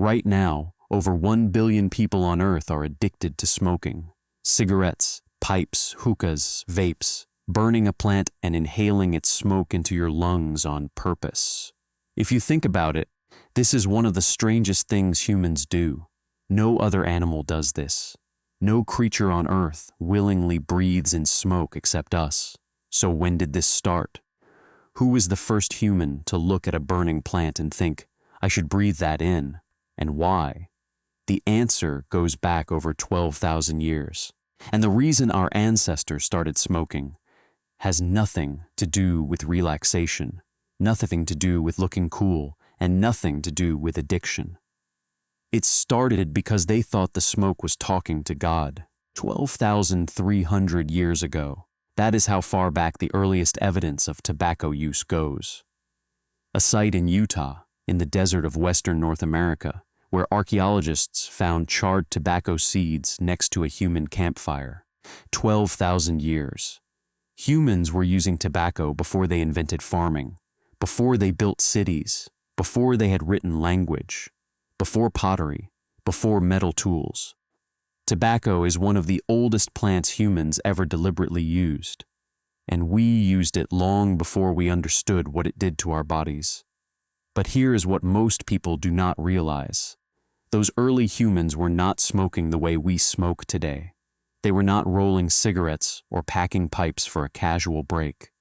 Right now, over 1 billion people on Earth are addicted to smoking. Cigarettes, pipes, hookahs, vapes, burning a plant and inhaling its smoke into your lungs on purpose. If you think about it, this is one of the strangest things humans do. No other animal does this. No creature on Earth willingly breathes in smoke except us. So when did this start? Who was the first human to look at a burning plant and think, I should breathe that in? And why? The answer goes back over 12,000 years. And the reason our ancestors started smoking has nothing to do with relaxation, nothing to do with looking cool, and nothing to do with addiction. It started because they thought the smoke was talking to God. 12,300 years ago. That is how far back the earliest evidence of tobacco use goes. A site in Utah, in the desert of western North America, where archaeologists found charred tobacco seeds next to a human campfire. 12,000 years. Humans were using tobacco before they invented farming, before they built cities, before they had written language, before pottery, before metal tools. Tobacco is one of the oldest plants humans ever deliberately used, and we used it long before we understood what it did to our bodies. But here is what most people do not realize. Those early humans were not smoking the way we smoke today. They were not rolling cigarettes or packing pipes for a casual break.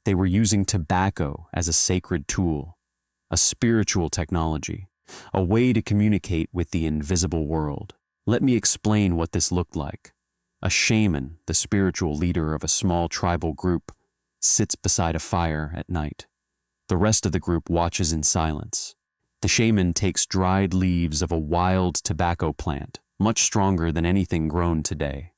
They were using tobacco as a sacred tool, a spiritual technology, a way to communicate with the invisible world. Let me explain what this looked like. A shaman, the spiritual leader of a small tribal group, sits beside a fire at night. The rest of the group watches in silence. The shaman takes dried leaves of a wild tobacco plant, much stronger than anything grown today,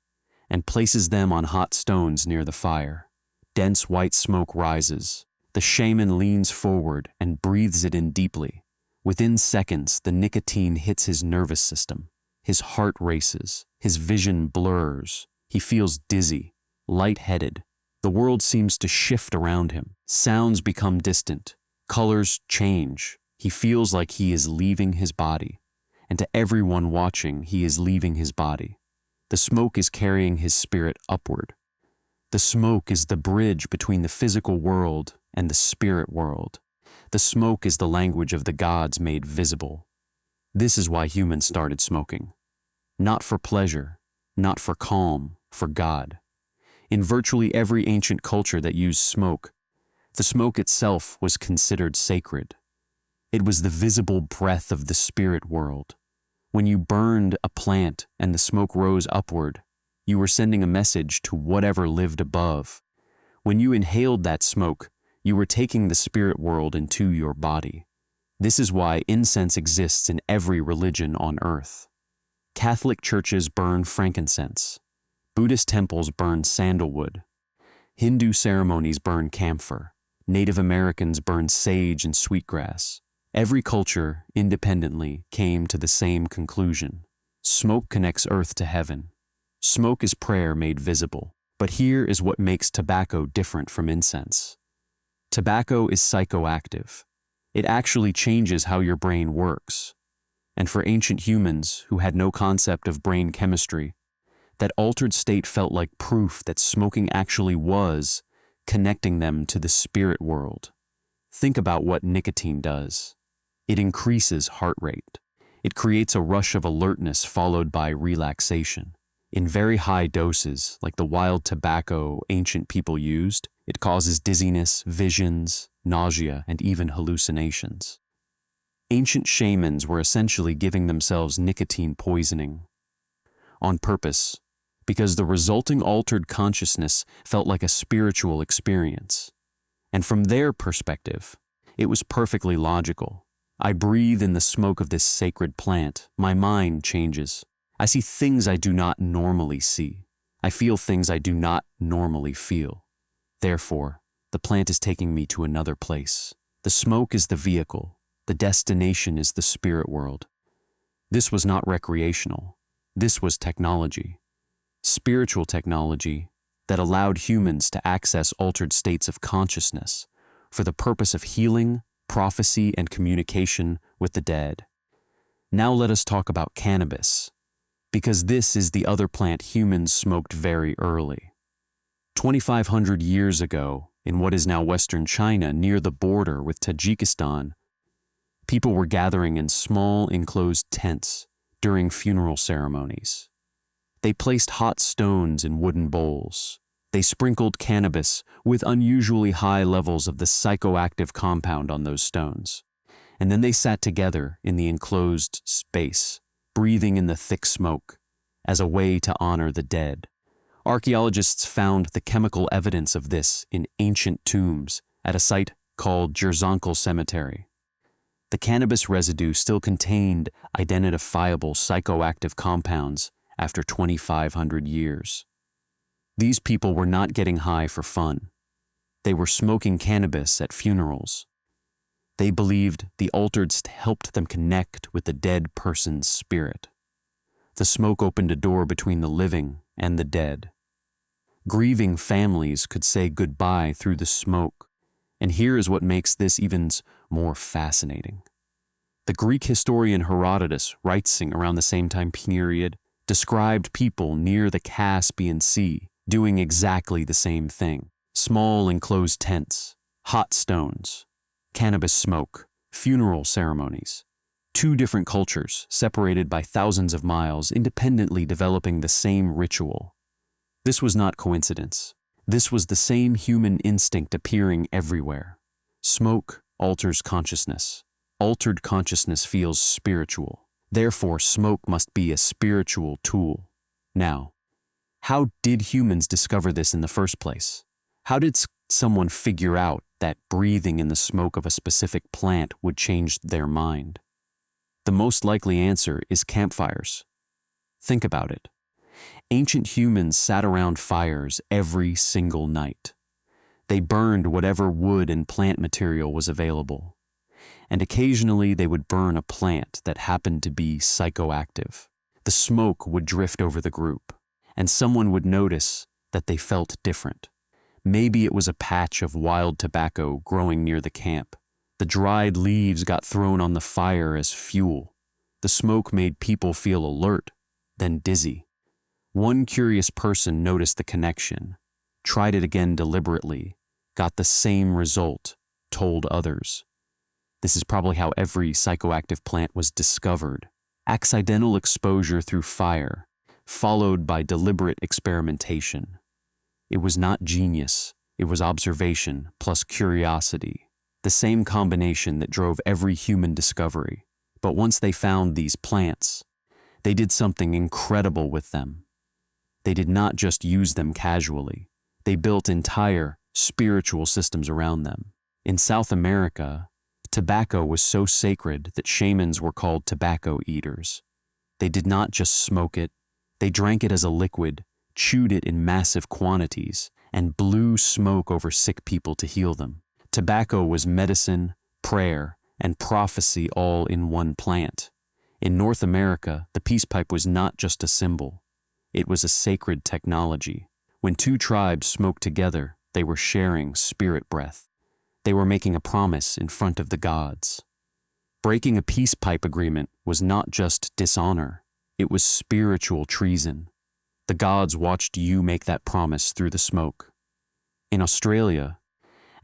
and places them on hot stones near the fire. Dense white smoke rises. The shaman leans forward and breathes it in deeply. Within seconds, the nicotine hits his nervous system. His heart races. His vision blurs. He feels dizzy, lightheaded. The world seems to shift around him. Sounds become distant. Colors change. He feels like he is leaving his body. And to everyone watching, he is leaving his body. The smoke is carrying his spirit upward. The smoke is the bridge between the physical world and the spirit world. The smoke is the language of the gods made visible. This is why humans started smoking. Not for pleasure, not for calm, for God. In virtually every ancient culture that used smoke, the smoke itself was considered sacred. It was the visible breath of the spirit world. When you burned a plant and the smoke rose upward, you were sending a message to whatever lived above. When you inhaled that smoke, you were taking the spirit world into your body. This is why incense exists in every religion on earth. Catholic churches burn frankincense. Buddhist temples burn sandalwood. Hindu ceremonies burn camphor. Native Americans burn sage and sweetgrass. Every culture, independently, came to the same conclusion. Smoke connects earth to heaven. Smoke is prayer made visible. But here is what makes tobacco different from incense. Tobacco is psychoactive. It actually changes how your brain works. And for ancient humans who had no concept of brain chemistry, that altered state felt like proof that smoking actually was connecting them to the spirit world. Think about what nicotine does. It increases heart rate. It creates a rush of alertness followed by relaxation. In very high doses, like the wild tobacco ancient people used, it causes dizziness, visions, nausea, and even hallucinations. Ancient shamans were essentially giving themselves nicotine poisoning on purpose, because the resulting altered consciousness felt like a spiritual experience. And from their perspective, it was perfectly logical. I breathe in the smoke of this sacred plant. My mind changes. I see things I do not normally see. I feel things I do not normally feel. Therefore, the plant is taking me to another place. The smoke is the vehicle. The destination is the spirit world. This was not recreational. This was technology. Spiritual technology that allowed humans to access altered states of consciousness for the purpose of healing, prophecy, and communication with the dead. Now let us talk about cannabis, because this is the other plant humans smoked very early. 2,500 years ago, in what is now Western China near the border with Tajikistan, people were gathering in small enclosed tents during funeral ceremonies. They placed hot stones in wooden bowls. They sprinkled cannabis with unusually high levels of the psychoactive compound on those stones. And then they sat together in the enclosed space, breathing in the thick smoke, as a way to honor the dead. Archaeologists found the chemical evidence of this in ancient tombs at a site called Jerzonkel Cemetery. The cannabis residue still contained identifiable psychoactive compounds after 2,500 years. These people were not getting high for fun. They were smoking cannabis at funerals. They believed the altered helped them connect with the dead person's spirit. The smoke opened a door between the living and the dead. Grieving families could say goodbye through the smoke, and here is what makes this even more fascinating. The Greek historian Herodotus, writing around the same time period, described people near the Caspian Sea doing exactly the same thing. Small enclosed tents, hot stones, cannabis smoke, funeral ceremonies. Two different cultures, separated by thousands of miles, independently developing the same ritual. This was not coincidence. This was the same human instinct appearing everywhere. Smoke alters consciousness. Altered consciousness feels spiritual. Therefore, smoke must be a spiritual tool. Now, how did humans discover this in the first place? How did someone figure out that breathing in the smoke of a specific plant would change their mind? The most likely answer is campfires. Think about it. Ancient humans sat around fires every single night. They burned whatever wood and plant material was available. And occasionally they would burn a plant that happened to be psychoactive. The smoke would drift over the group, and someone would notice that they felt different. Maybe it was a patch of wild tobacco growing near the camp. The dried leaves got thrown on the fire as fuel. The smoke made people feel alert, then dizzy. One curious person noticed the connection, tried it again deliberately, got the same result, told others. This is probably how every psychoactive plant was discovered. Accidental exposure through fire, followed by deliberate experimentation. It was not genius, it was observation plus curiosity, the same combination that drove every human discovery. But once they found these plants, they did something incredible with them. They did not just use them casually. They built entire spiritual systems around them. In South America, tobacco was so sacred that shamans were called tobacco eaters. They did not just smoke it, they drank it as a liquid, chewed it in massive quantities, and blew smoke over sick people to heal them. Tobacco was medicine, prayer, and prophecy all in one plant. In North America, the peace pipe was not just a symbol. It was a sacred technology. When two tribes smoked together, they were sharing spirit breath. They were making a promise in front of the gods. Breaking a peace pipe agreement was not just dishonor, it was spiritual treason. The gods watched you make that promise through the smoke. In Australia,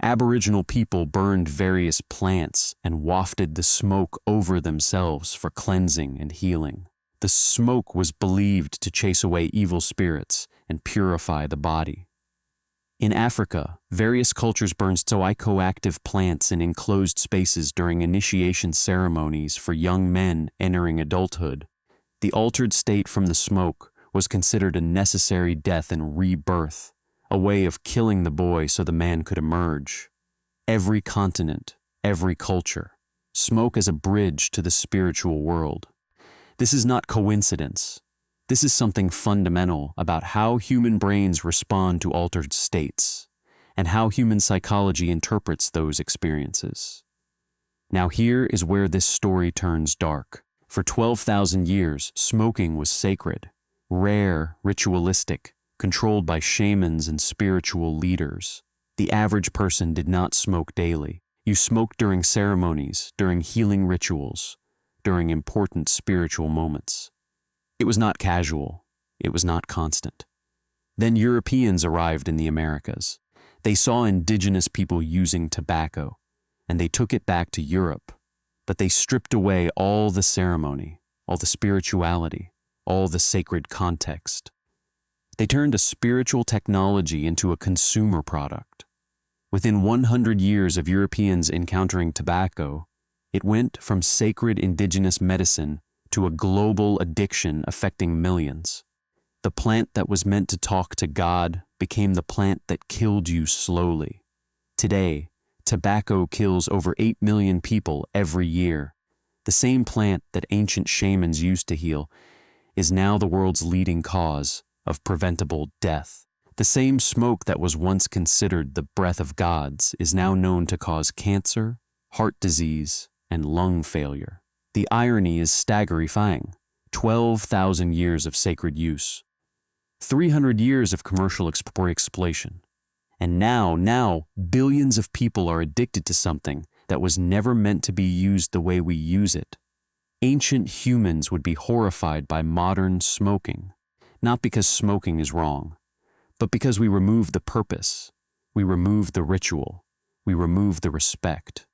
Aboriginal people burned various plants and wafted the smoke over themselves for cleansing and healing. The smoke was believed to chase away evil spirits and purify the body. In Africa, various cultures burned psychoactive plants in enclosed spaces during initiation ceremonies for young men entering adulthood. The altered state from the smoke was considered a necessary death and rebirth, a way of killing the boy so the man could emerge. Every continent, every culture, smoke as a bridge to the spiritual world. This is not coincidence. This is something fundamental about how human brains respond to altered states, and how human psychology interprets those experiences. Now here is where this story turns dark. For 12,000 years, smoking was sacred, rare, ritualistic, controlled by shamans and spiritual leaders. The average person did not smoke daily. You smoked during ceremonies, during healing rituals, during important spiritual moments. It was not casual. It was not constant. Then Europeans arrived in the Americas. They saw indigenous people using tobacco, and they took it back to Europe, but they stripped away all the ceremony, all the spirituality, all the sacred context. They turned a spiritual technology into a consumer product. Within 100 years of Europeans encountering tobacco, it went from sacred indigenous medicine to a global addiction affecting millions. The plant that was meant to talk to God became the plant that killed you slowly. Today, tobacco kills over 8 million people every year. The same plant that ancient shamans used to heal is now the world's leading cause of preventable death. The same smoke that was once considered the breath of gods is now known to cause cancer, heart disease, and lung failure. The irony is staggering. 12,000 years of sacred use, 300 years of commercial exploitation. And now, billions of people are addicted to something that was never meant to be used the way we use it. Ancient humans would be horrified by modern smoking, not because smoking is wrong, but because we remove the purpose, we remove the ritual, we remove the respect.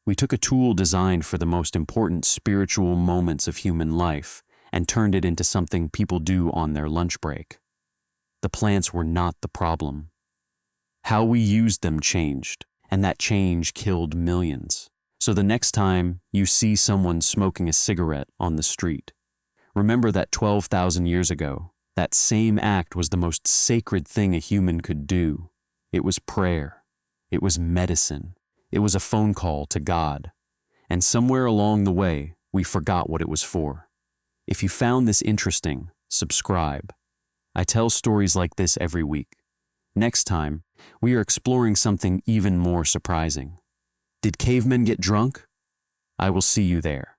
We took a tool designed for the most important spiritual moments of human life and turned it into something people do on their lunch break. The plants were not the problem. How we used them changed, and that change killed millions. So the next time you see someone smoking a cigarette on the street, remember that 12,000 years ago, that same act was the most sacred thing a human could do. It was prayer. It was medicine. It was a phone call to God. And somewhere along the way, we forgot what it was for. If you found this interesting, subscribe. I tell stories like this every week. Next time, we are exploring something even more surprising. Did cavemen get drunk? I will see you there.